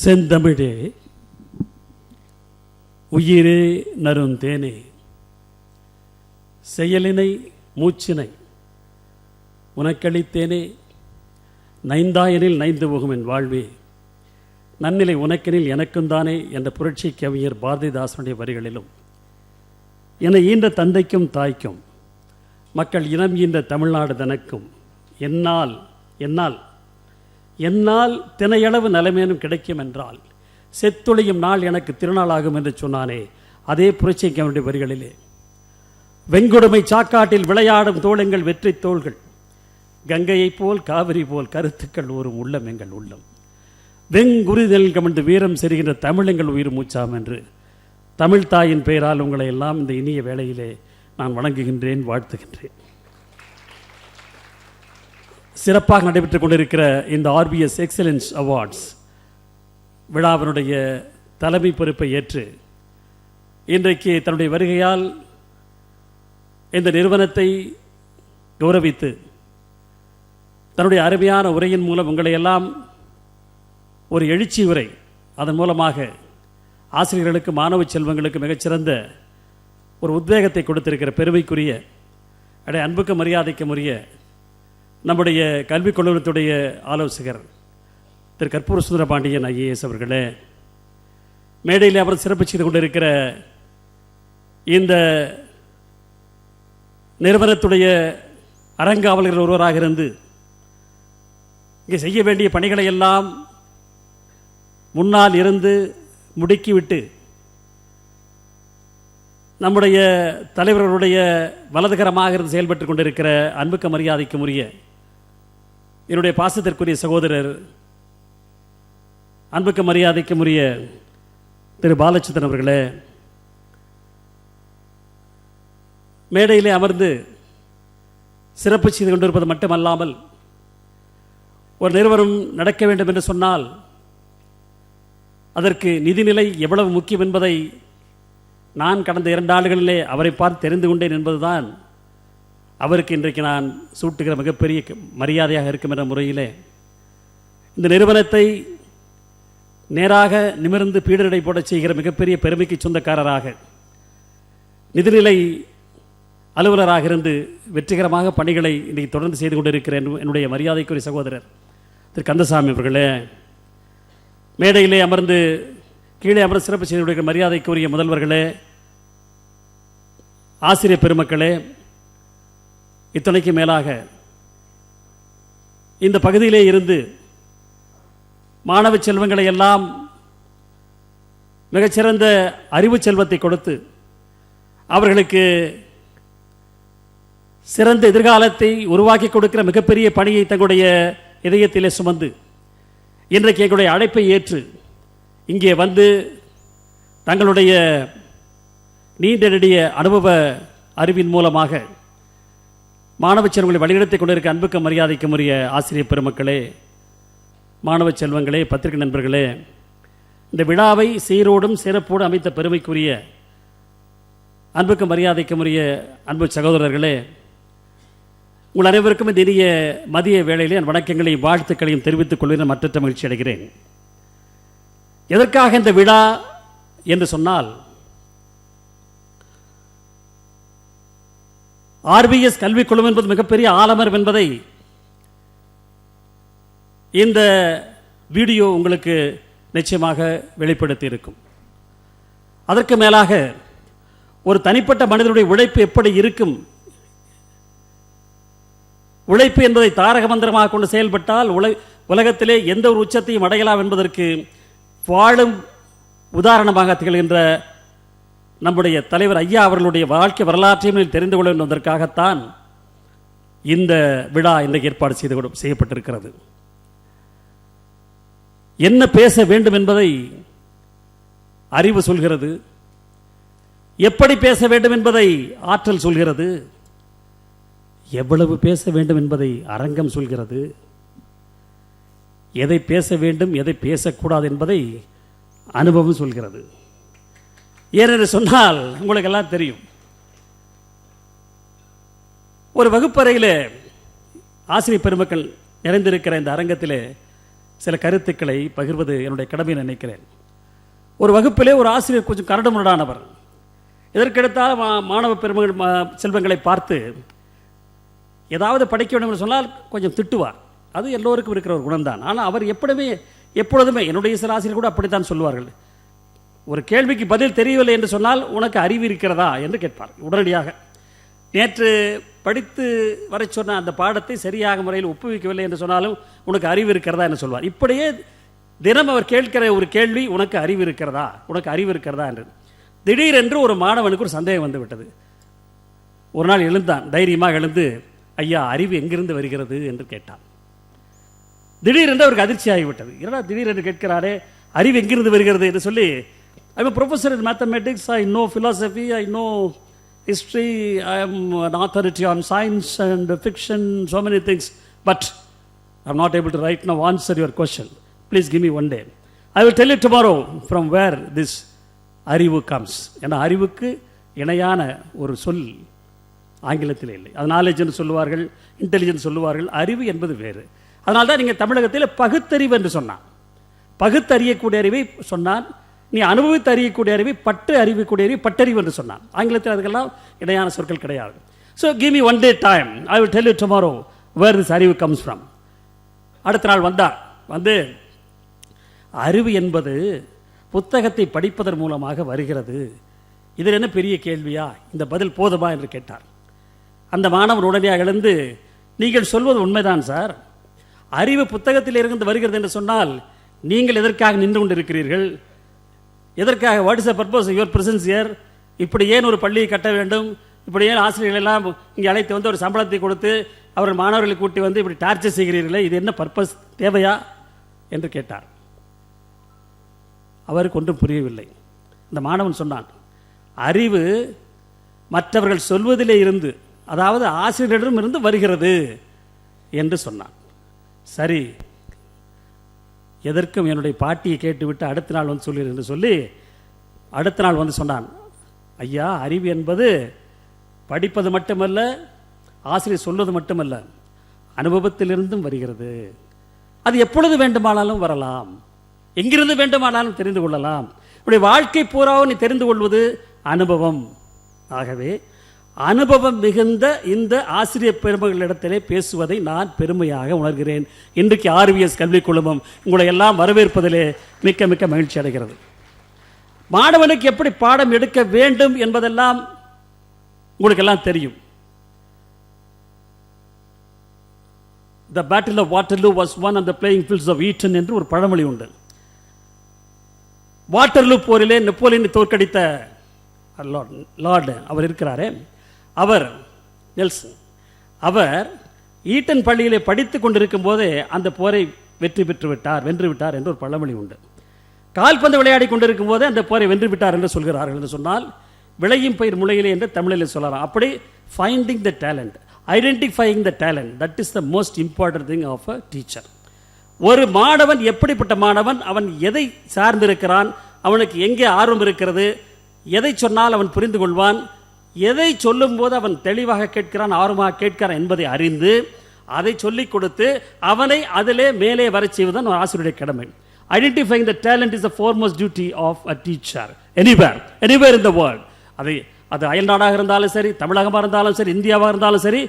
செந்தமிழே உயிரே நருந்தேனே செயலினை மூச்சினை உனக்களித்தேனே நைந்தாயனில் நைந்து போகும் என் வாழ்வே நன்னிலை உனக்கெனில் எனக்குந்தானே என்ற புரட்சி கவிஞர் பாரதிதாசனுடைய வரிகளிலும் என ஈன்ற தந்தைக்கும் தாய்க்கும் மக்கள் இனம் ஈன்ற தமிழ்நாடு தனக்கும் என்னால் என்னால் என்னால் தினையளவு நலமேனும் கிடைக்கும் என்றால் செத்தொழியும் நாள் எனக்கு திருநாளாகும் என்று சொன்னானே அதே புரட்சி கவிஞருடைய வரிகளிலே வெண்கொடுமை சாக்காட்டில் விளையாடும் தோளங்கள் வெற்றி தோள்கள் கங்கையைப் போல் காவிரி போல் கருத்துக்கள் ஊறும் உள்ளம் எங்கள் உள்ளம் வெங்குறிதல் கமிழ்ந்து வீரம் செறுகின்ற தமிழங்கள் உயிர் மூச்சாம் என்று தமிழ் தாயின் பெயரால் உங்களை எல்லாம் இந்த இனிய வேளையிலே நான் வணங்குகின்றேன், வாழ்த்துகின்றேன். சிறப்பாக நடைபெற்றுக் கொண்டிருக்கிற இந்த ஆர்பிஎஸ் எக்ஸலன்ஸ் அவார்ட்ஸ் விழாவினுடைய தலைமை பொறுப்பை ஏற்று இன்றைக்கு தன்னுடைய வருகையால் இந்த நிறுவனத்தை கௌரவித்து தன்னுடைய அருமையான உரையின் மூலம் உங்களை எல்லாம் ஒரு எழுச்சி உரை, அதன் மூலமாக ஆசிரியர்களுக்கு மாணவ செல்வங்களுக்கு மிகச்சிறந்த ஒரு உத்வேகத்தை கொடுத்திருக்கிற பெருமைக்குரிய அன்புக்கு மரியாதைக்கு உரிய நம்முடைய கல்விக் கொள்ளுடைய ஆலோசகர் திரு கற்பூர சுந்தரபாண்டியன் ஐஏஎஸ் அவர்களே, மேடையில் அவர் சிறப்பு செய்து கொண்டிருக்கிற இந்த நிறுவனத்துடைய அறங்காவலர்கள் ஒருவராக இருந்து இங்கே செய்ய வேண்டிய பணிகளை எல்லாம் முன்னால் இருந்து முடுக்கிவிட்டு நம்முடைய தலைவர்களுடைய வலதுகரமாக இருந்து செயல்பட்டு கொண்டிருக்கிற அன்புக்கு மரியாதைக்கு உரிய என்னுடைய பாசத்திற்குரிய சகோதரர் அன்புக்கு மரியாதைக்கு உரிய திரு பாலச்சந்திரன் அவர்களே, மேடையிலே அமர்ந்து சிறப்பு செய்து கொண்டிருப்பது மட்டுமல்லாமல் ஒரு நிறுவனம் நடக்க வேண்டும் என்று சொன்னால் அதற்கு நிதிநிலை எவ்வளவு முக்கியம் என்பதை நான் கடந்த 2 ஆண்டுகளிலே அவரை பார்த்து தெரிந்து கொண்டேன் என்பதுதான் அவருக்கு இன்றைக்கு நான் சூட்டுகிற மிகப்பெரிய மரியாதையாக இருக்கும் என்ற முறையிலே இந்த நிறுவனத்தை நேராக நிமிர்ந்து பீடநடை போட செய்கிற மிகப்பெரிய பெருமைக்கு சொந்தக்காரராக நிதிநிலை அலுவலராக இருந்து வெற்றிகரமாக பணிகளை இன்றைக்கு தொடர்ந்து செய்து கொண்டிருக்கிற என்னுடைய மரியாதைக்குரிய சகோதரர் திரு கந்தசாமி அவர்களே, மேடையிலே அமர்ந்து கீழே அமர்ந்து சிறப்பு செய்து மரியாதைக்குரிய முதல்வர்களே, ஆசிரியர் பெருமக்களே, இத்தனைக்கு மேலாக இந்த பகுதியிலே இருந்து மாணவ செல்வங்களை எல்லாம் மிகச்சிறந்த அறிவு செல்வத்தை கொடுத்து அவர்களுக்கு சிறந்த எதிர்காலத்தை உருவாக்கி கொடுக்கிற மிகப்பெரிய பணியை தங்களுடைய இதயத்திலே சுமந்து இன்றைக்கு எங்களுடைய அழைப்பை ஏற்று இங்கே வந்து தங்களுடைய நீண்ட நெடிய அனுபவ அறிவின் மூலமாக மாணவ செல்வங்களை வழிநடத்திக் கொண்டிருக்க அன்புக்கு மரியாதைக்கும் உரிய ஆசிரியர் பெருமக்களே, மாணவ செல்வங்களே, பத்திரிகை நண்பர்களே, இந்த விழாவை சீரோடும் சிறப்போடு அமைத்த பெருமைக்குரிய அன்புக்கு மரியாதைக்கும் உரிய அன்பு சகோதரர்களே, உங்கள் அனைவருக்கும் இந்த இனிய மதிய வேளையிலே என் வணக்கங்களையும் வாழ்த்துக்களையும் தெரிவித்துக் கொள்வதில் மற்றற்ற மகிழ்ச்சி அடைகிறேன். எதற்காக இந்த விழா என்று சொன்னால், ஆர்பிஎஸ் கல்விக் குழுமம் என்பது மிகப்பெரிய ஆலமரம் என்பதை இந்த வீடியோ உங்களுக்கு நிச்சயமாக வெளிப்படுத்தி இருக்கும். அதற்கு மேலாக ஒரு தனிப்பட்ட மனிதனுடைய உழைப்பு எப்படி இருக்கும், உழைப்பு என்பதை தாரக மந்திரமாக கொண்டு செயல்பட்டால் உலகத்திலே எந்த ஒரு உச்சத்தையும் அடையலாம் என்பதற்கு வாழும் உதாரணமாக திகழ்கின்ற நம்முடைய தலைவர் ஐயா அவர்களுடைய வாழ்க்கை வரலாற்றையும் தெரிந்து கொள்ள என்பதற்காகத்தான் இந்த விழா இன்றைக்கு ஏற்பாடு செய்யப்பட்டிருக்கிறது. என்ன பேச வேண்டும் என்பதை அறிவு சொல்கிறது, எப்படி பேச வேண்டும் என்பதை ஆற்றல் சொல்கிறது, எவ்வளவு பேச வேண்டும் என்பதை அரங்கம் சொல்கிறது, எதை பேச வேண்டும் எதை பேசக்கூடாது என்பதை அனுபவம் சொல்கிறது. ஏனென்று சொன்னால் உங்களுக்கு எல்லாம் தெரியும், ஒரு வகுப்பறையில் ஆசிரியர் பெருமக்கள் நிறைந்திருக்கிற இந்த அரங்கத்திலே சில கருத்துக்களை பகிர்வது என்னுடைய கடமை நினைக்கிறேன். ஒரு வகுப்பிலே ஒரு ஆசிரியர் கொஞ்சம் கரடுமுரடானவர். எதற்கெடுத்தால் மாணவ பெருமகள் செல்வங்களை பார்த்து ஏதாவது படிக்க வேண்டும் என்று சொன்னால் கொஞ்சம் திட்டுவார். அது எல்லோருக்கும் இருக்கிற ஒரு குணம்தான். ஆனால் அவர் எப்பொழுதுமே என்னுடைய சில ஆசிரியர் கூட அப்படித்தான் சொல்லுவார்கள். ஒரு கேள்விக்கு பதில் தெரியவில்லை என்று சொன்னால் உனக்கு அறிவு இருக்கிறதா என்று கேட்பார் உடனடியாக. நேற்று படித்து வரை சொன்ன அந்த பாடத்தை சரியாக முறையில் ஒப்புவிக்கவில்லை என்று சொன்னாலும் உனக்கு அறிவு இருக்கிறதா என்று சொல்வார். இப்படியே தினம் அவர் கேட்கிற ஒரு கேள்வி, உனக்கு அறிவு இருக்கிறதா, உனக்கு அறிவு இருக்கிறதா என்று. திடீரென்று ஒரு மாணவனுக்கு ஒரு சந்தேகம் வந்து விட்டது. ஒரு நாள் எழுந்தான், தைரியமாக எழுந்து, ஐயா அறிவு எங்கிருந்து வருகிறது என்று கேட்டான். திடீரென்று அவருக்கு அதிர்ச்சி ஆகிவிட்டது. என்னடா திடீரென்று கேட்கிறாரே, அறிவு எங்கிருந்து வருகிறது என்று சொல்லி, I am professor in mathematics, I know philosophy, I know history, I am an authority on science and fiction, so many things, but I am not able to right now answer your question. Please give me one day. I will tell you tomorrow from where this அறிவு comes. ஏன்னா அறிவுக்கு இணையான ஒரு சொல் ஆங்கிலத்தில் இல்லை. அது knowledge என்று சொல்லுவார்கள், இன்டெலிஜென்ஸ் சொல்லுவார்கள். அறிவு என்பது வேறு. அதனால தான் நீங்கள் தமிழகத்தில் பகுத்தறிவு என்று சொன்னான். பகுத்தறியக்கூடிய அறிவை சொன்னான். நீ அனுபவித்து அறியக்கூடிய அறிவை, பட்டு அறிவிக்கூடிய அறிவை பட்டறிவு என்று சொன்னான். ஆங்கிலத்தில் அதுக்கெல்லாம் இணையான சொற்கள் கிடையாது. So give me one day time, I will tell you tomorrow where this அறிவு கம்ஸ் ஃப்ரம். அடுத்த நாள் வந்தார். வந்து அறிவு என்பது புத்தகத்தை படிப்பதன் மூலமாக வருகிறது. இதில் என்ன பெரிய கேள்வியா, இந்த பதில் போதுமா என்று கேட்டார். அந்த மாணவன் உடனடியாக எழுந்து, நீங்கள் சொல்வது உண்மைதான் சார், அறிவு புத்தகத்தில் இருந்து வருகிறது என்று சொன்னால் நீங்கள் எதற்காக நின்று கொண்டிருக்கிறீர்கள், எதற்காக, what is the purpose your presence here, இப்படி ஏன் ஒரு பள்ளியை கட்ட வேண்டும், இப்படி ஏன் ஆசிரியர்கள் எல்லாம் இங்கே அழைத்து வந்து ஒரு சம்பளத்தை கொடுத்து அவர்கள் மாணவர்களை கூட்டி வந்து இப்படி டார்ச்சர் செய்கிறீர்களே, இது என்ன பர்பஸ், தேவையா என்று கேட்டார். அவருக்கு ஒன்றும் புரியவில்லை. இந்த மாணவன் சொன்னான், அறிவு மற்றவர்கள் சொல்வதிலே இருந்து, அதாவது ஆசிரியரிடம் இருந்து வருகிறது என்று சொன்னான். சரி, எதற்கும் என்னுடைய பாட்டியை கேட்டுவிட்டு அடுத்த நாள் வந்து சொல்கிறேன் என்று சொல்லி அடுத்த நாள் வந்து சொன்னான், ஐயா அறிவு என்பது படிப்பது மட்டுமல்ல, ஆசிரியர் சொல்வது மட்டுமல்ல, அனுபவத்திலிருந்தும் வருகிறது. அது எப்பொழுது வேண்டுமானாலும் வரலாம், எங்கிருந்து வேண்டுமானாலும் தெரிந்து கொள்ளலாம். இப்படி வாழ்க்கை பூராவும் நீ தெரிந்து கொள்வது அனுபவம். ஆகவே அனுபவம் மிகுந்த இந்த ஆசிரியர் பெருமகளிடத்திலே பேசுவதை நான் பெருமையாக உணர்கிறேன். இன்றைக்கு ஆர்விஎஸ் கல்விக் குழுமம் உங்களை எல்லாம் வரவேற்பதிலே மிக்க மிக்க மகிழ்ச்சி அடைகிறது. மாணவனுக்கு எப்படி பாடம் எடுக்க வேண்டும் என்பதெல்லாம் உங்களுக்கு எல்லாம் தெரியும். The battle of Waterloo was won on the playing fields of Eton என்று ஒரு பழமொழி உண்டு. வாட்டர்லூ போரிலே நெப்போலியனை தோற்கடித்த லார்டு அவர் இருக்கிறாரே, அவர் நெல்சன், அவர் ஈட்டன் பள்ளியிலே படித்து கொண்டிருக்கும் போதே அந்த போரை வென்று விட்டார் என்று ஒரு பழமொழி உண்டு. கால்பந்து விளையாடி கொண்டிருக்கும் போதே அந்த போரை வென்று விட்டார் என்று சொல்கிறார்கள். என்று சொன்னால் விளையும் பயிர் முளையிலே என்று தமிழில் சொல்லலாம். அப்படி finding the talent, identifying the talent, that is the most important thing of a teacher. ஒரு மாணவன் எப்படிப்பட்ட மாணவன், அவன் எதை சார்ந்திருக்கிறான், அவனுக்கு எங்கே ஆர்வம் இருக்கிறது, எதை சொன்னால் அவன் புரிந்து கொள்வான், எதை சொல்லும் போது அவன் தெளிவாக கேட்கிறான், ஆர்வமாக கேட்கிறான் என்பதை அறிந்து அதை சொல்லிக் கொடுத்து அவனை அதிலே மேலே வர செய்வதுதான் ஒரு ஆசிரியருடைய கடமை. Identifying the talent is the foremost duty of a teacher anywhere in the world. அது அயல்நாடாக இருந்தாலும் சரி, தமிழகமாக இருந்தாலும் சரி, இந்தியாவாக இருந்தாலும் சரி,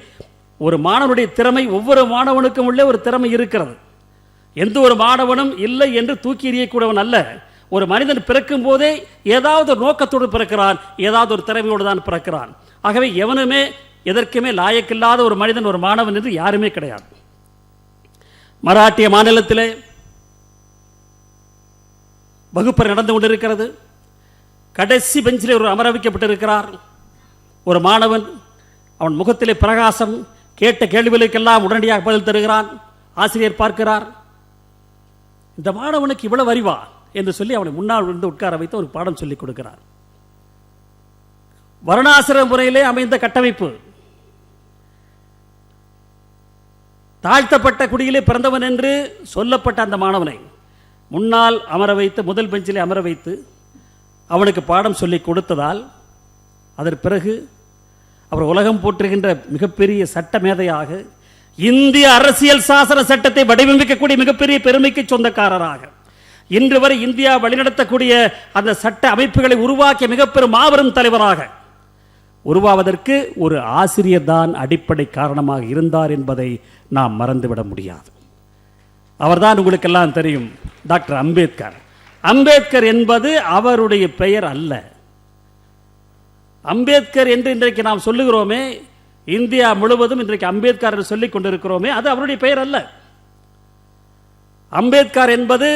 ஒரு மாணவனுடைய திறமை, ஒவ்வொரு மாணவனுக்கும் உள்ளே ஒரு திறமை இருக்கிறது. எந்த ஒரு மாணவனும் இல்லை என்று தூக்கி எறியக்கூடியவன் அல்ல. ஒரு மனிதன் பிறக்கும் போதே ஏதாவது ஒரு நோக்கத்தோடு பிறக்கிறான், ஏதாவது ஒரு திறமையோடு தான் பிறக்கிறான். ஆகவே எவனுமே எதற்குமே லாயக்கில்லாத ஒரு மனிதன் ஒரு மாணவன் என்று யாருமே கிடையாது. மராட்டிய மாநிலத்திலே வகுப்பறை நடந்து கொண்டிருக்கிறது. கடைசி பெஞ்சிலே ஒரு அமர வைக்கப்பட்டிருக்கிறார் ஒரு மாணவன். அவன் முகத்திலே பிரகாசம், கேட்ட கேள்விகளுக்கெல்லாம் உடனடியாக பதில் தருகிறான். ஆசிரியர் பார்க்கிறார், இந்த மாணவனுக்கு இவ்வளவு அறிவா என்று சொல்லி அவனை முன்னால் இருந்து உட்கார வைத்து ஒரு பாடம் சொல்லிக் கொடுக்கிறார். வர்ணாசிர முறையிலே அமைந்த கட்டமைப்பு, தாழ்த்தப்பட்ட குடியிலே பிறந்தவன் என்று சொல்லப்பட்ட அந்த மாணவனை முன்னால் அமர வைத்து, முதல் பெஞ்சிலே அமர வைத்து அவனுக்கு பாடம் சொல்லிக் கொடுத்ததால் அதற்கு பிறகு அவர் உலகம் போற்றுகின்ற மிகப்பெரிய சட்ட மேதையாக, இந்திய அரசியல் சாசன சட்டத்தை வடிவமைக்கக்கூடிய மிகப்பெரிய பெருமைக்கு சொந்தக்காரராக, இன்று வரை இந்தியா வழிநடத்தக்கூடிய அந்த சட்ட அமைப்புகளை உருவாக்கிய மிகப்பெரும் மாபெரும் தலைவராக உருவாவதற்கு ஒரு ஆசிரியர் தான் அடிப்படை காரணமாக இருந்தார் என்பதை நாம் மறந்துவிட முடியாது. அவர்தான் உங்களுக்கெல்லாம் தெரியும், டாக்டர் அம்பேத்கர். அம்பேத்கர் என்பது அவருடைய பெயர் அல்ல. அம்பேத்கர் என்று இன்றைக்கு நாம் சொல்லுகிறோமே, இந்தியா முழுவதும் இன்றைக்கு அம்பேத்கர் என்று சொல்லிக் கொண்டிருக்கிறோமே, அது அவருடைய பெயர் அல்ல. அம்பேத்கர் என்பது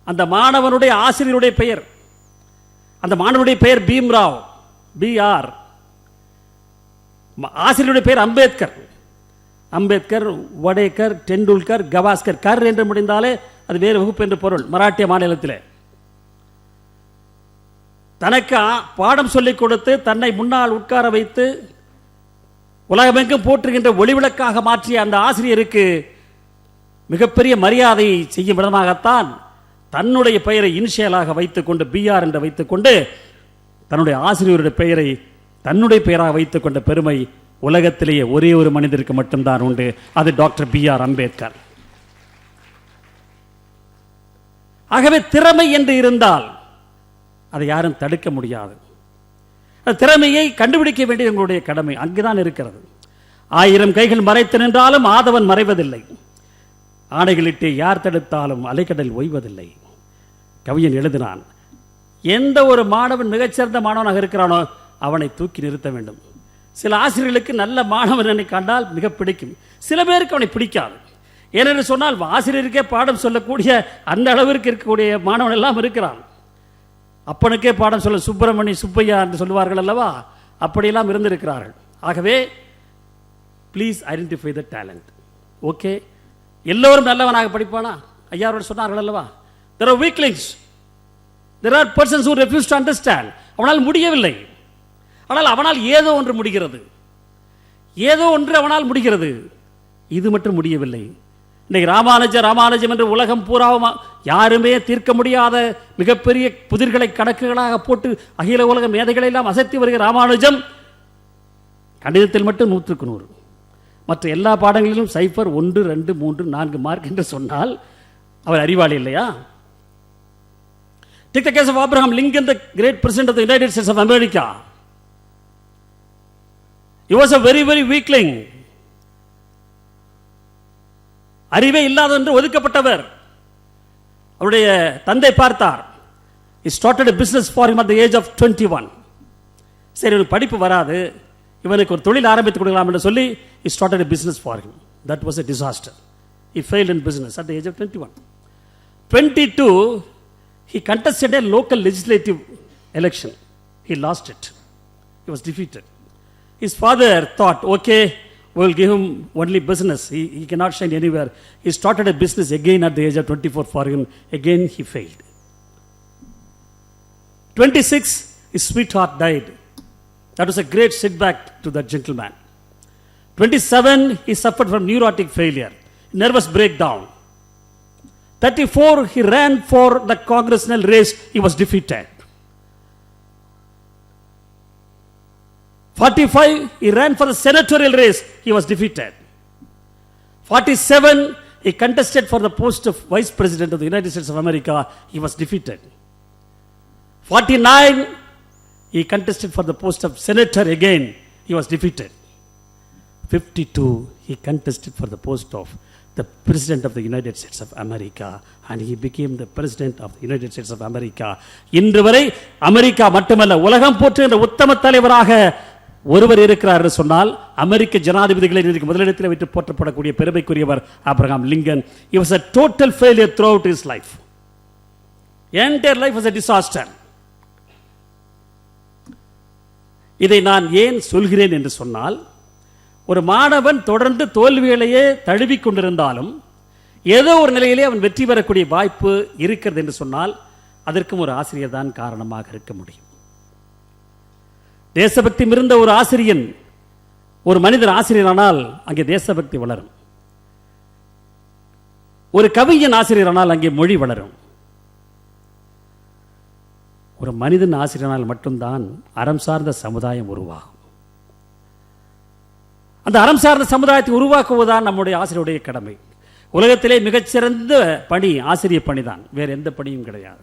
அந்த மாணவனுடைய ஆசிரியருடைய பெயர். அந்த மாணவனுடைய பெயர் பீம்ராவ், BR. ஆசிரியருடைய பெயர் அம்பேத்கர். அம்பேத்கர், வடேக்கர், டெண்டுல்கர், கவாஸ்கர், கர் என்று முடிந்தாலே அது வேறு வகுப்பு என்று பொருள். மராட்டிய மாநிலத்தில் தனக்கு பாடம் சொல்லிக் கொடுத்து தன்னை முன்னால் உட்கார வைத்து உலகமெங்கும் போற்றுகின்ற ஒளிவிளக்காக மாற்றிய அந்த ஆசிரியருக்கு மிகப்பெரிய மரியாதை செய்யும் விதமாகத்தான் தன்னுடைய பெயரை இனிஷியலாக வைத்துக்கொண்டு BR என்று வைத்துக்கொண்டு தன்னுடைய ஆசிரியருடைய பெயரை தன்னுடைய பெயராக வைத்துக் கொண்ட பெருமை உலகத்திலேயே ஒரே ஒரு மனிதருக்கு மட்டும்தான் உண்டு. அது டாக்டர் BR அம்பேத்கர். ஆகவே திறமை என்று இருந்தால் அதை யாரும் தடுக்க முடியாது. திறமையை கண்டுபிடிக்க வேண்டியது உங்களுடைய கடமை. அங்குதான் இருக்கிறது. 1000 கைகள் மறைத்து நின்றாலும் ஆதவன் மறைவதில்லை, ஆணைகளிட்டு யார் தடுத்தாலும் அலைக்கடல் ஓய்வதில்லை. கவிஞன் எழுதினான், எந்த ஒரு மாணவன் மிகச்சிறந்த மாணவனாக இருக்கிறானோ அவனை தூக்கி நிறுத்த வேண்டும். சில ஆசிரியர்களுக்கு நல்ல மாணவனை கண்டால் மிக பிடிக்கும், சில பேருக்கு அவனை பிடிக்காது. ஏனென்று சொன்னால் ஆசிரியருக்கே பாடம் சொல்லக்கூடிய அந்த அளவிற்கு இருக்கக்கூடிய மாணவன் எல்லாம் இருக்கிறான். அப்பனுக்கே பாடம் சொல்ல சுப்பிரமணி சுப்பையா என்று சொல்லுவார்கள் அல்லவா, அப்படியெல்லாம் இருந்திருக்கிறார்கள். ஆகவே please identify the talent. Okay, எல்லோரும் நல்லவனாக படிப்பானா? ஐயா அவர்கள் சொன்னார்கள் அல்லவா, there are weaklings, there are persons who refuse to understand. அவனால் முடியவில்லை, ஆனால் அவனால் ஏதோ ஒன்று முடிகிறது, ஏதோ ஒன்று அவனால் முடிகிறது. இது மட்டும் முடியவில்லை. இன்னைக்கு ராமானுஜம் என்று உலகம் பூராவும் யாருமே தீர்க்க முடியாத மிகப்பெரிய புதிர்களை கணக்குகளாக போட்டு அகில உலக மேதைகளை எல்லாம் அசைத்து வருகிற ராமானுஜம் கணிதத்தில் மட்டும் 100க்கு 100, மற்ற எல்லா பாடங்களிலும் 0, 1, 2, 3, 4 மார்க் என்று சொன்னால் அவர் அறிவாளி இல்லையா? Take the case of Abraham Lincoln, the great president of the United States of America. He was a very, very weakling. அறிவே இல்லாத என்று ஒதுக்கப்பட்டவர். அவருடைய தந்தை பார்த்தார். He started a business for him at the age of 21. சரி, ஒரு படிப்பு வராது, இவனுக்கு ஒரு தொழில் ஆரம்பித்து கொடுக்கலாம் என்று சொல்லி he started a business for him. That was a disaster. He failed in business at the age of 21. 22, he contested a local legislative election. He lost it. He was defeated. His father thought, okay, we will give him only business. He cannot shine anywhere. He started a business again at the age of 24 for him. Again he failed. 26, his sweetheart died. That was a great setback to that gentleman. 27, he suffered from neurotic failure, nervous breakdown. 34, he ran for the congressional race. He was defeated. 45, he ran for the senatorial race. He was defeated. 47, he contested for the post of Vice President of the United States of America. He was defeated. 49, he contested for the post of Senator again. He was defeated. 52, he contested for the post of the President of the United States of America, and he became the President of the United States of America. இன்று வரை America மட்டுமல்ல, உலகம் போற்றுகின்ற உத்தம தலைவராக ஒருவர் இருக்கிறார் என்று சொன்னால் அமெரிக்க ஜனாதிபதிகளை முதலிடத்தில் வைத்து போற்றப்படக்கூடிய பெருமைக்குரியவர் Abraham Lincoln. He was a total failure throughout his life. Entire life was a disaster. இதை நான் ஏன் சொல்கிறேன் என்று சொன்னால், ஒரு மாணவன் தொடர்ந்து தோல்விகளையே தழுவிக் கொண்டிருந்தாலும் ஏதோ ஒரு நிலையிலே அவன் வெற்றி பெறக்கூடிய வாய்ப்பு இருக்கிறது என்று சொன்னால் அதற்கும் ஒரு ஆசிரியர் தான் காரணமாக இருக்க முடியும். தேசபக்தி மிகுந்த ஒரு ஆசிரியன், ஒரு மனிதர் ஆசிரியரானால் அங்கே தேசபக்தி வளரும். ஒரு கவிஞன் ஆசிரியரானால் அங்கே மொழி வளரும். ஒரு மனிதன் ஆசிரியரானால் மட்டும்தான் அறம் சார்ந்த சமுதாயம் உருவாகும். அந்த அறம் சார்ந்த சமுதாயத்தை உருவாக்குவதுதான் நம்முடைய ஆசிரியருடைய கடமை. உலகத்திலே மிகச்சிறந்த பணி ஆசிரியர் பணிதான், வேறு எந்த பணியும் கிடையாது.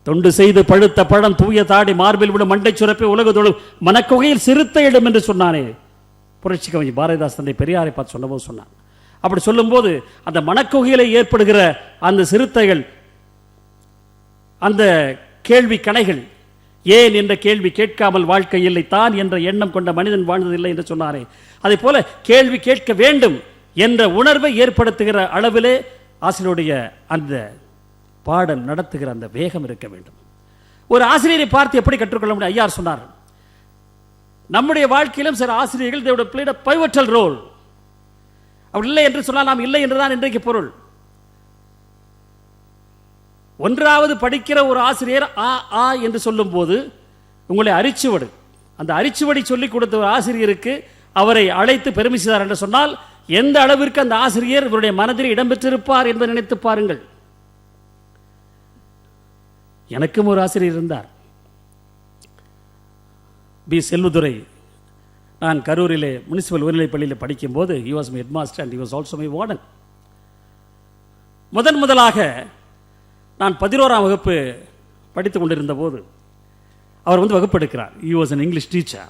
தொண்டு செய்து பழுத்த பழம் தூய தாடி மார்பில் விடும் மண்டை சுரப்பை உலகத்தோடு மனக்குகையில் சிறுத்தையிடும் என்று சொன்னானே புரட்சி கவிஞர் பாரதிதாஸ் தந்தை பெரியாரை பார்த்து சொன்னபோது சொன்னான். அப்படி சொல்லும்போது அந்த மனக்குகையிலே ஏற்படுகிற அந்த சிறுத்தைகள், அந்த கேள்வி கணைகள், ஏன் என்ற கேள்வி கேட்காமல் வாழ்க்கை இல்லை, தான் என்ற எண்ணம் கொண்ட மனிதன் வாழ்ந்ததில்லை என்று சொன்னாரே, அதே போல கேள்வி கேட்க வேண்டும் என்ற உணர்வை ஏற்படுத்துகிற அளவிலே ஆசிரியருடைய அந்த பாடம் நடத்துகிற அந்த வேகம் இருக்க வேண்டும். ஒரு ஆசிரியரை பார்த்து எப்படி கற்றுக்கொள்ள முடியும்? ஐயா சொன்னார், நம்முடைய வாழ்க்கையிலும் சில ஆசிரியர்கள் they would play a pivotal role. அப்படி இல்லை என்று சொன்னால் நாம் இல்லை என்றுதான் இன்றைக்கு பொருள். ஒன்றாவது படிக்கிற ஒரு ஆசிரியர் ஆ ஆ என்று சொல்லும் போது உங்களை அரிச்சுவடு, அந்த அரிச்சுவடி சொல்லிக் கொடுத்த ஒரு ஆசிரியருக்கு அவரை அழைத்து பெருமை செய்தார் என்று சொன்னால் எந்த அளவிற்கு அந்த ஆசிரியர் இவருடைய மனதில் இடம்பெற்றிருப்பார் என்பதை நினைத்து பாருங்கள். எனக்கும் ஒரு ஆசிரியர் இருந்தார், பி செல்வதுரை. நான் கரூரிலே முனிசிபல் உயர்நிலைப் பள்ளியில் படிக்கும் போது he was my headmaster and he was also my warden. முதலாக நான் 11ஆம் வகுப்பு படித்துக் கொண்டிருந்த போது அவர் வந்து வகுப்பு எடுக்கிறார். he was an English teacher.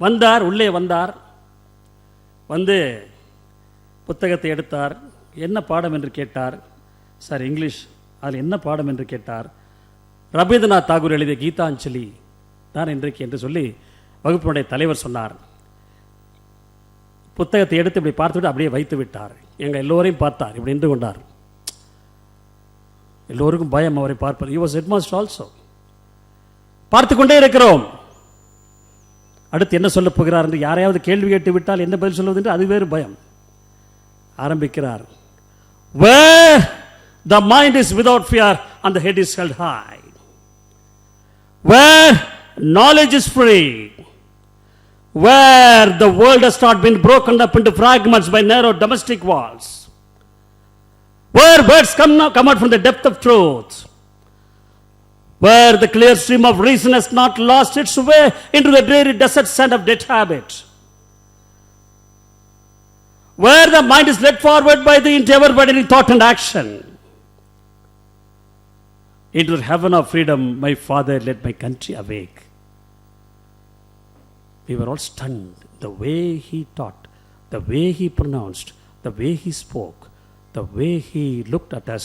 வந்தார், உள்ளே வந்தார், வந்து புத்தகத்தை எடுத்தார். என்ன பாடம் என்று கேட்டார். Sir English. அதில் என்ன பாடம் என்று கேட்டார். ரவீந்திரநாத் தாகூர் எழுதிய கீதாஞ்சலி தான் இன்றைக்கு என்று சொல்லி வகுப்பினுடைய தலைவர் சொன்னார். புத்தகத்தை எடுத்து இப்படி பார்த்துவிட்டு அப்படியே வைத்து விட்டார். எங்கள் எல்லோரையும் பார்த்தார், இப்படி நின்று கொண்டார். எல்லோருக்கும் பயம் அவரை பார்ப்பது. he was headmaster also. பார்த்து கொண்டே இருக்கிறோம். அடுத்து என்ன சொல்ல போகிறார் என்று யாரையாவது கேள்வி கேட்டு விட்டால் என்ன பதில் சொல்வது என்று அது வேறு பயம். ஆரம்பிக்கிறார். Where the mind is without fear and the head is held high, where knowledge is free, where the world has not been broken up into fragments by narrow domestic walls, where words come out from the depth of truth, where the clear stream of reason has not lost its way into the dreary desert sand of dead habit, where the mind is led forward by the ever-widening thought and action. Into the heaven of freedom, my father led my country awake. We were all stunned. The way he taught, the way he pronounced, the way he spoke, the way he looked at us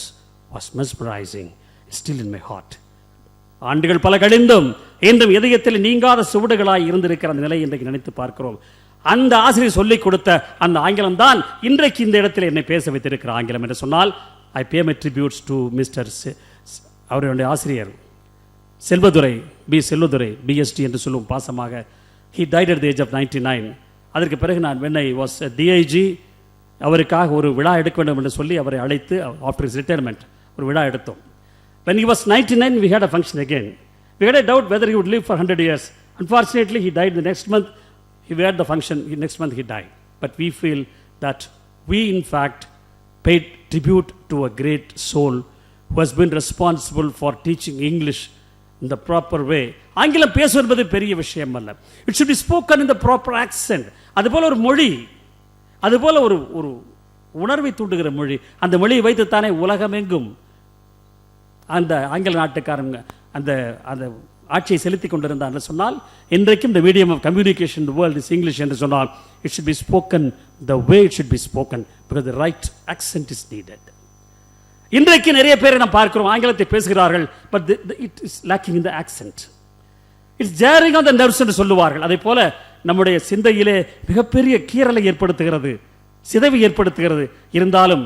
was mesmerizing. It's still in my heart. ஆண்டுகள் பல கழிந்தும் இன்றும் இதயத்தில் நீங்காத சுவடுகளாய் இருந்திருக்கிற அந்த நிலை இன்றைக்கு நினைத்து பார்க்கிறோம். அந்த ஆசிரியர் சொல்லிக் கொடுத்த அந்த ஆங்கிலம் தான் இன்றைக்கு இந்த இடத்தில் என்னை பேச வைத்திருக்கிற ஆங்கிலம் என்று சொன்னால் I pay my tributes to mister அவருடைய ஆசிரியர் செல்வதுரை, பி செல்வதுரை, பிஎஸ்டி என்று சொல்லும் பாசமாக. he died at the age of 99. அதற்கு பிறகு நான் when I was a DIG அவருக்காக ஒரு விழா எடுக்க வேண்டும் என்று சொல்லி அவரை அழைத்து after his retirement ஒரு விழா எடுத்தோம். When he was 99 we had a function again. We had a doubt whether he would live for 100 years. Unfortunately he died the next month. We had the function, next month he died. But we feel that we in fact paid tribute to a great soul who has been responsible for teaching English in the proper way. ஆங்கிலம் பேசுவது என்பது பெரிய விஷயம் அல்ல. It should be spoken in the proper accent. அதுபோல ஒரு மொழி, அதுபோல ஒரு ஒரு உணர்வை தூண்டுகிற மொழி, அந்த மொழியை வைத்துத்தானே உலகமெங்கும் அந்த ஆங்கில நாட்டுக்காரங்க அந்த அந்த ஆட்சியை செலுத்திக் கொண்டிருந்தார் என்று சொன்னால் இன்றைக்கும் the medium of communication in the world is English என்று சொன்னால் it should be spoken the way it should be spoken because the right accent is needed. இன்றைக்கு நிறைய பேரை நாம் பார்க்கிறோம், ஆங்கிலத்தை பேசுகிறார்கள், but it is lacking in the accent. It's jarring on the nerves என்று சொல்லுவார்கள். அதே போல நம்முடைய சிந்தையிலே மிகப்பெரிய கீறலை ஏற்படுத்துகிறது, சிதைவு ஏற்படுத்துகிறது. இருந்தாலும்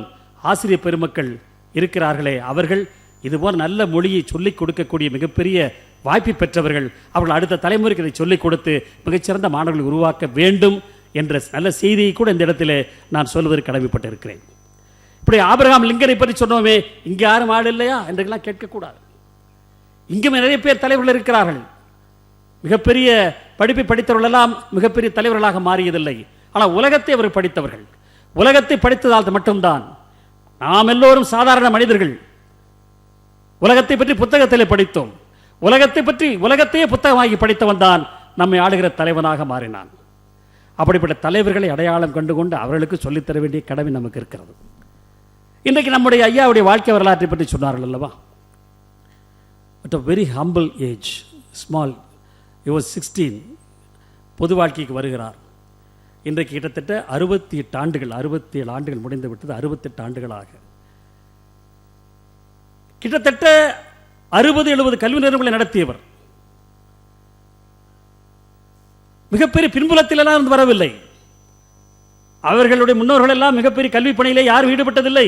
ஆசிரியர் பெருமக்கள் இருக்கிறார்களே, அவர்கள் இதுபோல் நல்ல மொழியை சொல்லிக் கொடுக்கக்கூடிய மிகப்பெரிய வாய்ப்பை பெற்றவர்கள். அவர்கள் அடுத்த தலைமுறைக்கு இதை சொல்லிக் கொடுத்து மிகச்சிறந்த மாணவர்களை உருவாக்க வேண்டும் என்ற நல்ல செய்தியை கூட இந்த இடத்திலே நான் சொல்வதற்கு கடமைப்பட்டு இருக்கிறேன். இப்படி ஆபிரகாம் லிங்கனை பற்றி சொன்னோமே, இங்கே யாரும் ஆள் இல்லையா என்றெல்லாம் கேட்கக்கூடாது. இங்கும் நிறைய பேர் தலைவர்கள் இருக்கிறார்கள். மிகப்பெரிய படிப்பை படித்தவர்கள் எல்லாம் மிகப்பெரிய தலைவர்களாக மாறியதில்லை. ஆனால் உலகத்தை அவர் படித்தவர்கள். உலகத்தை படித்ததால் மட்டும்தான் நாம் எல்லோரும் சாதாரண மனிதர்கள். உலகத்தை பற்றி புத்தகத்திலே படித்தோம். உலகத்தை பற்றி உலகத்தையே புத்தகமாகி படித்தவன் தான் நம்மை ஆளுகிற தலைவனாக மாறினான். அப்படிப்பட்ட தலைவர்களை அடையாளம் கண்டு கொண்டு அவர்களுக்கு சொல்லித்தர வேண்டிய கடமை நமக்கு இருக்கிறது. இன்றைக்கு நம்முடைய ஐயாவுடைய வாழ்க்கை வரலாற்றை பற்றி சொன்னார்கள் அல்லவா? At a very humble age, small, he was 16, பொது வாழ்க்கைக்கு வருகிறார். இன்றைக்கு கிட்டத்தட்ட 68 ஆண்டுகள், 67 ஆண்டுகள் முடிந்து விட்டது. 68 ஆண்டுகளாக கிட்டத்தட்ட 60-70 கல்வி நிறுவனங்களை நடத்தியவர். மிகப்பெரிய பின்புலத்திலெல்லாம் இருந்து வரவில்லை. அவர்களுடைய முன்னோர்கள் எல்லாம் மிகப்பெரிய கல்வி பணியிலே யாரும் ஈடுபட்டதில்லை.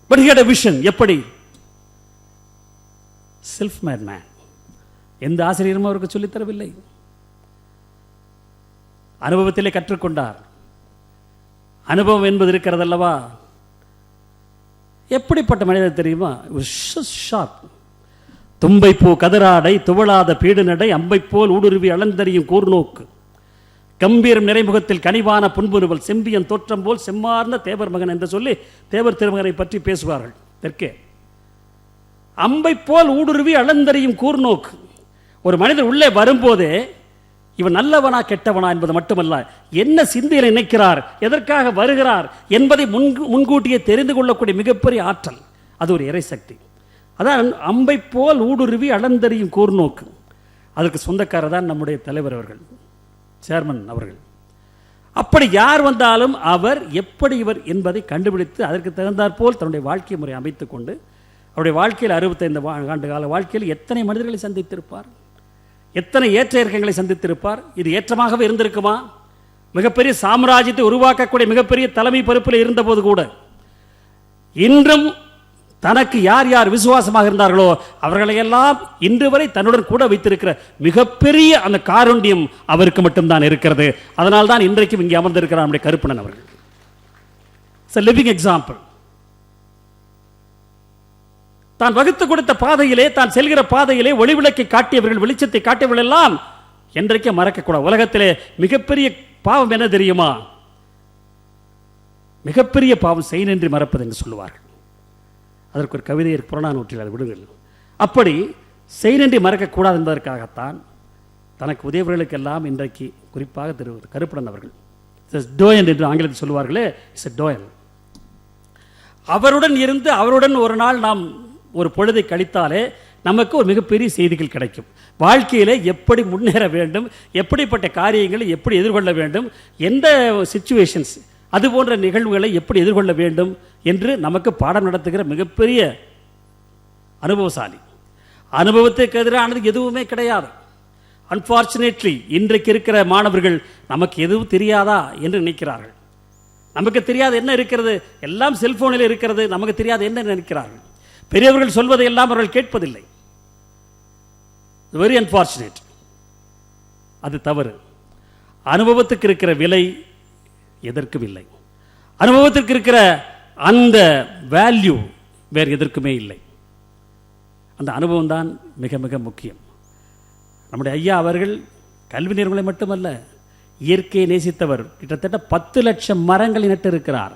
But he had a vision. எப்படி? Self mat man. எந்த ஆசிரியரும் அவருக்கு சொல்லித் தரவில்லை. அனுபவத்திலே கற்றுக்கொண்டார். அனுபவம் என்பது இருக்கிறது அல்லவா? எப்படிப்பட்ட மனிதர் தெரியுமா? ஷார்ப். தும்பை பூ கதிராடை துவளாத பீடு நடை அம்பை போல் ஊடுருவி அளந்தறியும் கூர்நோக்கு கம்பீரம் நிறைமுகத்தில் கனிவான புன்புருவல் செம்பியன் தோற்றம் போல் செம்மார்ந்த தேவர் மகன் என்று சொல்லி தேவர் திருமகனை பற்றி பேசுவார்கள். தெற்கே அம்பை போல் ஊடுருவி அளந்தறியும் கூர்நோக்கு. ஒரு மனிதர் உள்ளே வரும்போதே இவன் நல்லவனா கெட்டவனா என்பது மட்டுமல்ல, என்ன சிந்தையில் நினைக்கிறார், எதற்காக வருகிறார் என்பதை முன்கூட்டியே தெரிந்து கொள்ளக்கூடிய மிகப்பெரிய ஆற்றல். அது ஒரு இறைசக்தி. அதான் அம்பை போல் ஊடுருவி அளந்தறியும் கூர்நோக்கு. அதற்கு சொந்தக்காரர் தான் நம்முடைய தலைவர் அவர்கள், சேர்மன் அவர்கள். அப்படி யார் வந்தாலும் அவர் எப்படி இவர் என்பதை கண்டுபிடித்து அதற்கு தகுந்தாற்போல் தன்னுடைய வாழ்க்கை முறை அமைத்துக் கொண்டு அவருடைய வாழ்க்கையில் 65 ஆண்டு கால வாழ்க்கையில் எத்தனை மனிதர்களை சந்தித்திருப்பார், எத்தனை ஏற்ற இறக்கங்களை சந்தித்திருப்பார். இது ஏற்றமாகவே இருந்திருக்குமா? மிகப்பெரிய சாம்ராஜ்யத்தை உருவாக்கக்கூடிய மிகப்பெரிய தலைமை பொறுப்பில் இருந்தபோது கூட இன்றும் தனக்கு யார் யார் விசுவாசமாக இருந்தார்களோ அவர்களையெல்லாம் இன்று வரை தன்னுடன் கூட வைத்திருக்கிற மிகப்பெரிய அந்த காருண்யம் அவருக்கு மட்டும்தான் இருக்கிறது. அதனால் தான் இன்றைக்கும் இங்கே அமர்ந்திருக்கிறார் நம்முடைய கருப்பணன் அவர்கள். It's a living example. தான் வகுத்து கொடுத்த பாதையிலே, தான் செல்கிற பாதையிலே ஒளிவிளக்கை காட்டியவர்கள், வெளிச்சத்தை காட்டியவர்கள் எல்லாம் என்றைக்கே மறக்கக்கூடாது. உலகத்திலே மிகப்பெரிய பாவம் என்ன தெரியுமா? மிகப்பெரிய பாவம் செய்நன்றி மறப்பது என்று சொல்லுவார்கள். அதற்கு ஒரு கவிதையை புறநானூற்றில் அதை விடுங்கள். அப்படி செய்நன்றி மறக்கக்கூடாது என்பதற்காகத்தான் தனக்கு உதவியவர்களுக்கெல்லாம் இன்றைக்கு குறிப்பாக திரு கருப்பணன் அவர்கள் டோயன் என்று ஆங்கிலத்தில் சொல்லுவார்களே, இட்ஸ் எ டோயன். அவருடன் இருந்து அவருடன் ஒரு நாள் நாம் ஒரு பொழுதை கழித்தாலே நமக்கு ஒரு மிகப்பெரிய செய்திகள் கிடைக்கும். வாழ்க்கையிலே எப்படி முன்னேற வேண்டும், எப்படிப்பட்ட காரியங்களை எப்படி எதிர்கொள்ள வேண்டும், எந்த சிச்சுவேஷன்ஸ் அது போன்ற நிகழ்வுகளை எப்படி எதிர்கொள்ள வேண்டும் என்று நமக்கு பாடம் நடத்துகிற மிகப்பெரிய அனுபவசாலி. அனுபவத்துக்கு எதிரானது எதுவுமே கிடையாது. அன்பார்ச்சுனேட்லி இன்றைக்கு இருக்கிற மாணவர்கள் நமக்கு எதுவும் தெரியாதா என்று நினைக்கிறார்கள். நமக்கு தெரியாது என்ன இருக்கிறது, எல்லாம் செல்போனில் இருக்கிறது, நமக்கு தெரியாது என்ன நினைக்கிறார்கள். பெரியவர்கள் சொல்வதை எல்லாம் அவர்கள் கேட்பதில்லை. Very unfortunate. அது தவறு. அனுபவத்துக்கு இருக்கிற விலை எதற்கும் இல்லை. அனுபவத்திற்கு இருக்கிற அந்த வேல்யூ வேறு எதற்குமே இல்லை. அந்த அனுபவம் தான் மிக மிக முக்கியம். நம்முடைய ஐயா அவர்கள் கல்வி நிறுவனங்களை மட்டுமல்ல, இயற்கையை நேசித்தவர். கிட்டத்தட்ட 10 லட்சம் மரங்களை நட்டு இருக்கிறார்.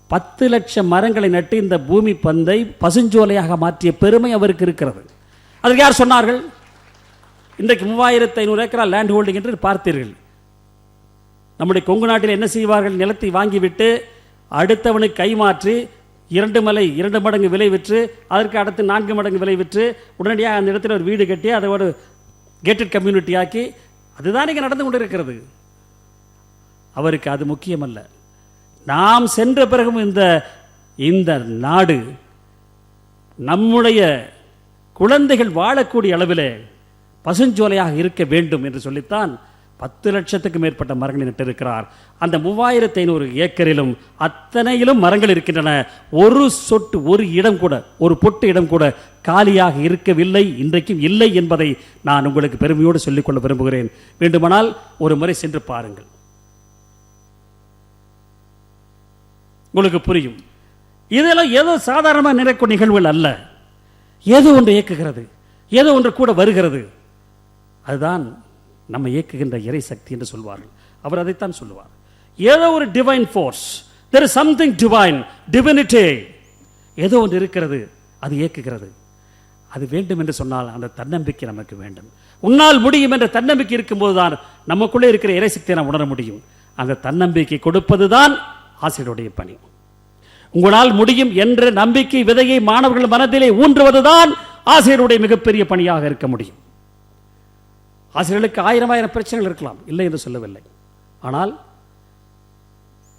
10 லட்சம் மரங்களை நட்டு இந்த பூமி பந்தை பசுஞ்சோலையாக மாற்றிய பெருமை அவருக்கு இருக்கிறது. அதற்கு யார் சொன்னார்கள்? இன்றைக்கு 3500 ஏக்கரா லேண்ட் ஹோல்டிங் என்று பார்த்தீர்கள். நம்முடைய கொங்கு நாட்டில் என்ன செய்வார்கள்? நிலத்தை வாங்கிவிட்டு அடுத்தவனுக்கு கைமாற்றி 2 மடங்கு விலை விற்று அதற்கு அடுத்து 4 மடங்கு விலை விற்று உடனடியாக அந்த இடத்துல ஒரு வீடு கட்டி அதை ஒரு கேட்டட் கம்யூனிட்டி ஆக்கி, அதுதான் இங்கே நடந்து கொண்டிருக்கிறது. அவருக்கு அது முக்கியமல்ல. நாம் சென்ற பிறகும் இந்த நாடு நம்முடைய குழந்தைகள் வாழக்கூடிய அளவிலே பசுஞ்சோலையாக இருக்க வேண்டும் என்று சொல்லித்தான் 10 லட்சத்துக்கு மேற்பட்ட மரங்களை நட்டிருக்கிறார். அந்த 3500 ஏக்கரிலும் அத்தனையிலும் மரங்கள் இருக்கின்றன. ஒரு சொட்டு, ஒரு இடம் கூட, ஒரு பொட்டு இடம் கூட காலியாக இருக்கவில்லை, இன்றைக்கும் இல்லை என்பதை நான் உங்களுக்கு பெருமையோடு சொல்லிக்கொள்ள விரும்புகிறேன். வேண்டுமானால் ஒரு முறை சென்று பாருங்கள், உங்களுக்கு புரியும். இதெல்லாம் ஏதோ சாதாரணமாக நடக்கும் நிகழ்வுகள் அல்ல. ஏதோ ஒன்று இயக்குகிறது, ஏதோ ஒன்று கூட வருகிறது. அதுதான் நம்ம இயக்குகின்ற இறை சக்தி என்று சொல்வார்கள். அவர் அதைத்தான் சொல்லுவார். ஏதோ ஒரு divine force, there is something divine, divinity, ஏதோ ஒன்று இருக்கிறது, அது இயக்குகிறது. அது வேண்டும் என்று சொன்னால் அந்த தன்னம்பிக்கை நமக்கு வேண்டும். உன்னால் முடியும் என்ற தன்னம்பிக்கை இருக்கும்போது தான் நமக்குள்ளே இருக்கிற இறைசக்தியை நாம் உணர முடியும். அந்த தன்னம்பிக்கை கொடுப்பது தான் ஆசிரியருடைய பணி. உங்களால் முடியும் என்ற நம்பிக்கை விதையை மாணவர்கள் மனதிலே ஊன்றுவதுதான் ஆசிரியருடைய மிகப்பெரிய பணியாக இருக்க முடியும். ஆசிரியர்களுக்கு ஆயிரம் பிரச்சனைகள் இருக்கலாம், இல்லை என்று சொல்லவில்லை. ஆனால்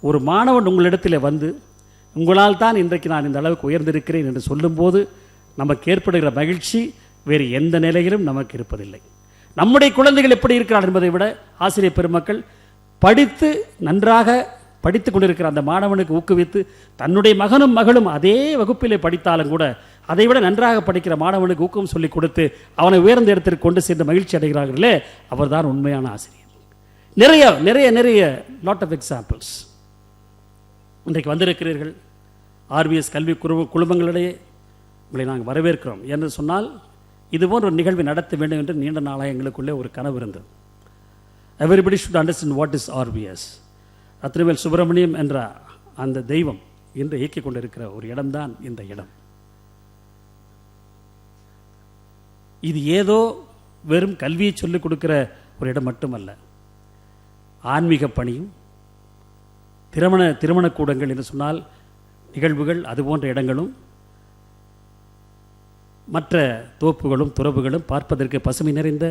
ஒரு மாணவன் உங்களிடத்தில் வந்து உங்களால் தான் இன்றைக்கு நான் இந்த அளவுக்கு உயர்ந்திருக்கிறேன் என்று சொல்லும்போது நமக்கு ஏற்படுகிற மகிழ்ச்சி வேறு எந்த நிலையிலும் நமக்கு இருப்பதில்லை. நம்முடைய குழந்தைகள் எப்படி இருக்கிறார் என்பதை விட ஆசிரியர் பெருமக்கள் படித்து நன்றாக படித்து கொண்டிருக்கிற அந்த மாணவனுக்கு ஊக்குவித்து தன்னுடைய மகனும் மகளும் அதே வகுப்பிலே படித்தாலும் கூட அதை விட நன்றாக படிக்கிற மாணவனுக்கு ஊக்கம் சொல்லிக் கொடுத்து அவனை உயர்ந்த இடத்திற்கு கொண்டு சென்று மகிழ்ச்சி அடைகிறார்களே, அவர்தான் உண்மையான ஆசிரியர். நிறைய நிறைய நிறைய லாட் ஆஃப் எக்ஸாம்பிள்ஸ் இன்றைக்கு வந்திருக்கிறீர்கள். ஆர்விஎஸ் கல்வி குழுமங்களிடையே உங்களை நாங்கள் வரவேற்கிறோம் என்று சொன்னால் இதுபோன்ற ஒரு நிகழ்வை நடத்த வேண்டும் என்று நீண்ட நாளாக எங்களுக்குள்ளே ஒரு கனவு இருந்தது. Everybody should understand what is RVS. Rathnavel Subramaniam என்ற அந்த தெய்வம் இன்று இயக்கிக் கொண்டிருக்கிற ஒரு இடம்தான் இந்த இடம். இது ஏதோ வெறும் கல்வியை சொல்லிக் கொடுக்கிற ஒரு இடம் மட்டுமல்ல, ஆன்மீக பணியும் திருமணக்கூடங்கள் என்று சொன்னால் நிகழ்வுகள் அதுபோன்ற இடங்களும் மற்ற தோப்புகளும் துறவுகளும் பார்ப்பதற்கு பசுமை நிறைந்த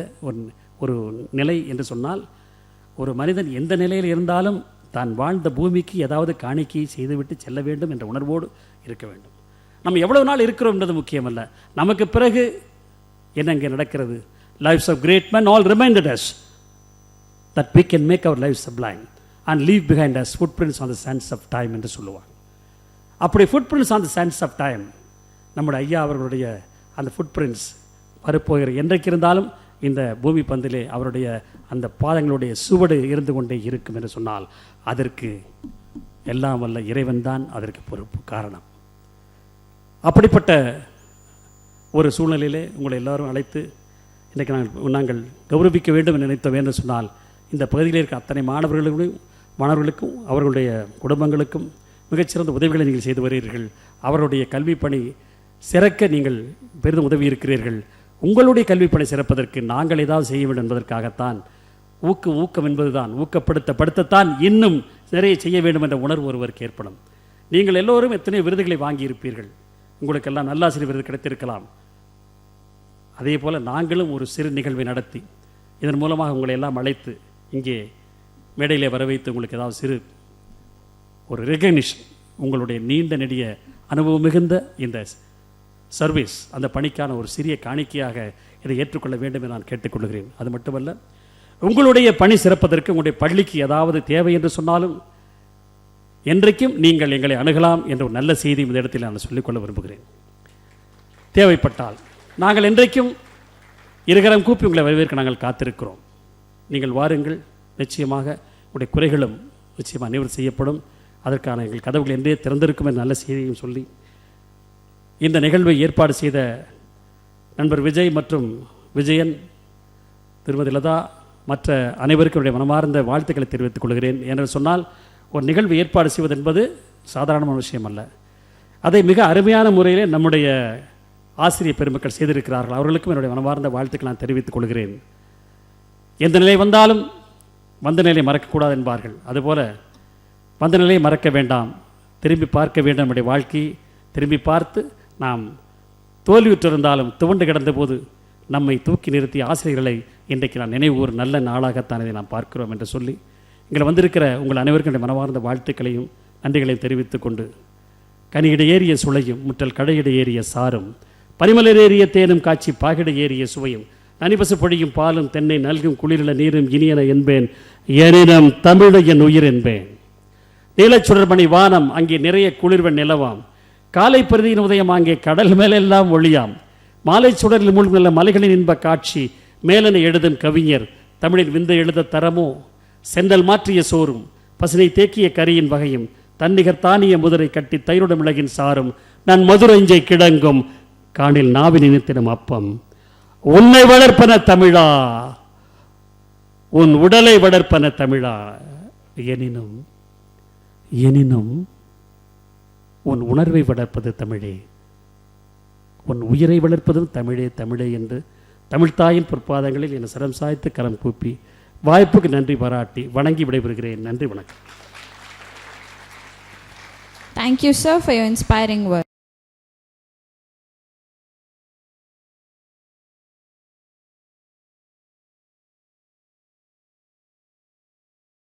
ஒரு நிலை என்று சொன்னால், ஒரு மனிதன் எந்த நிலையில் இருந்தாலும் தான் வாழ்ந்த பூமிக்கு ஏதாவது காணிக்கையை செய்துவிட்டு செல்ல வேண்டும் என்ற உணர்வோடு இருக்க வேண்டும். நம்ம எவ்வளவு நாள் இருக்கிறோம் என்பது முக்கியமல்ல, நமக்கு பிறகு என்ன இங்கே நடக்கிறது. Lives of great men all reminded us that we can make our lives sublime and leave behind us footprints on the sands of time என்று சொல்லுவாங்க. அப்படி footprints on the sands of time நம்முடைய ஐயா அவர்களுடைய அந்த ஃபுட்பிரிண்ட்ஸ் வரப்போகிற என்றைக்கு இருந்தாலும் இந்த பூமி பந்திலே அவருடைய அந்த பாதங்களுடைய சுவடு இருந்து கொண்டே இருக்கும் என்று சொன்னால் அதற்கு எல்லாம் வல்ல இறைவன் தான் அதற்கு பொறுப்பு காரணம். அப்படிப்பட்ட ஒரு சூழ்நிலையிலே உங்களை எல்லாரும் அழைத்து இன்றைக்கு நாங்கள் கௌரவிக்க வேண்டும் என்று நினைத்தோம் என்று சொன்னால் இந்த பகுதியில் இருக்க அத்தனை மாணவர்களுக்கும் அவர்களுடைய குடும்பங்களுக்கும் மிகச்சிறந்த உதவிகளை நீங்கள் செய்து வருகிறீர்கள். அவருடைய கல்வி பணி சிறக்க நீங்கள் பெரிதும் உதவி இருக்கிறீர்கள். உங்களுடைய கல்வி பணி சிறப்பதற்கு நாங்கள் ஏதாவது செய்ய வேண்டும் என்பதற்காகத்தான் ஊக்கம் என்பதுதான் ஊக்கப்படுத்தத்தான் இன்னும் நிறைய செய்ய வேண்டும் என்ற உணர்வு ஒருவருக்கு ஏற்படும். நீங்கள் எல்லோரும் எத்தனை விருதுகளை வாங்கியிருப்பீர்கள், உங்களுக்கெல்லாம் நல்லாசிரியர் விருது கிடைத்திருக்கலாம். அதே போல் நாங்களும் ஒரு சிறு நிகழ்வை நடத்தி இதன் மூலமாக உங்களை எல்லாம் அழைத்து இங்கே மேடையிலே வர வைத்து உங்களுக்கு ஏதாவது சிறு ஒரு ரெகக்னிஷன், உங்களுடைய நீண்ட நெடிய அனுபவம் மிகுந்த இந்த சர்வீஸ் அந்த பணிக்கான ஒரு சிறிய காணிக்கையாக இதை ஏற்றுக்கொள்ள வேண்டும் என்று நான் கேட்டுக்கொள்கிறேன். அது மட்டுமல்ல, உங்களுடைய பணி சிறப்பதற்கு உங்களுடைய பள்ளிக்கு ஏதாவது தேவை என்று சொன்னாலும் என்றைக்கும் நீங்கள் எங்களை அணுகலாம் என்ற ஒரு நல்ல செய்தி இந்த இடத்தில் நான் சொல்லிக்கொள்ள விரும்புகிறேன். தேவைப்பட்டால் நாங்கள் என்றைக்கும் இருகரம் கூப்பி உங்களை வரவேற்க நாங்கள் காத்திருக்கிறோம். நீங்கள் வாருங்கள், நிச்சயமாக உங்களுடைய குறைகளும் நிச்சயமாக நிவர்த்தி செய்யப்படும். அதற்கான எங்கள் கதவுகள் என்றே திறந்திருக்கும் என்ற நல்ல செய்தியையும் சொல்லி இந்த நிகழ்வை ஏற்பாடு செய்த நண்பர் விஜய் மற்றும் விஜயன், திருமதி லதா மற்ற அனைவருக்கும் என்னுடைய மனமார்ந்த வாழ்த்துக்களை தெரிவித்துக் கொள்கிறேன். என்று சொன்னால் ஒரு நிகழ்வு ஏற்பாடு செய்வது என்பது சாதாரணமான விஷயம் அல்ல. அதை மிக அருமையான முறையிலே நம்முடைய ஆசிரியர் பெருமக்கள் செய்திருக்கிறார்கள். அவர்களுக்கும் என்னுடைய மனமார்ந்த வாழ்த்துக்களை நான் தெரிவித்துக் கொள்கிறேன். எந்த நிலை வந்தாலும் வந்த நிலையை மறக்கக்கூடாது என்பார்கள். அதுபோல் வந்த நிலையை மறக்க வேண்டாம், திரும்பி பார்க்க வேண்டும். நம்முடைய வாழ்க்கையை திரும்பி பார்த்து நாம் தோல்வியுற்றிருந்தாலும் துவண்டு கிடந்த போது நம்மை தூக்கி நிறுத்திய ஆசிரியர்களை இன்றைக்கு நான் நினைவு ஒரு நல்ல நாளாகத்தான் இதை நாம் பார்க்கிறோம் என்று சொல்லி இங்கே வந்திருக்கிற உங்கள் அனைவருக்கும் மனமார்ந்த வாழ்த்துக்களையும் நன்றிகளையும் தெரிவித்துக் கொண்டு, கனியிட ஏறிய சுளையும் முற்றல் கடையிட ஏறிய சாரும் பரிமலர் ஏறிய தேனும் காட்சி பாகிட ஏறிய சுவையும் நனிபசு பொழியும் பாலும் தென்னை நல்கும் குளிரில நீரும் இனியன என்பேன், எனினும் தமிழ் என் உயிர் என்பேன். நீலச்சுடர்மணி வானம் அங்கே நிறைய குளிர்வன் நிலவாம், காலை பிரதியின் உதயம் அங்கே கடல் மேலெல்லாம் ஒளியாம், மாலை சுடரில் மூழ்குள்ள மலைகளின் இன்ப காட்சி மேலனை எழுதும் கவிஞர் தமிழின் விந்தை எழுத தரமோ, செந்தல் மாற்றிய சோறும் பசுனை தேக்கிய கரியின் வகையும் தன்னிகர் தானிய முதிரை கட்டி தயிருட மிளகின் சாரும் நான் மதுரைஞ்சை கிடங்கும் காணில் நாவின் இனித்திடும் அப்பம், உன்னை வளர்ப்பன தமிழா உன் உடலை வளர்ப்பன தமிழா, எனினும் எனினும் உன் உணர்வை வளர்ப்பது தமிழே, உன் உயிரை வளர்ப்பதும் தமிழே தமிழே என்று தமிழ்த்தாயின் பொற்பாதங்களில் என் சிரம் சாய்த்து கரம் கூப்பி வாய்ப்புக்கு நன்றி பாராட்டி வணங்கி விடைபெறுகிறேன். நன்றி, வணக்கம். Thank you, sir, for your inspiring words.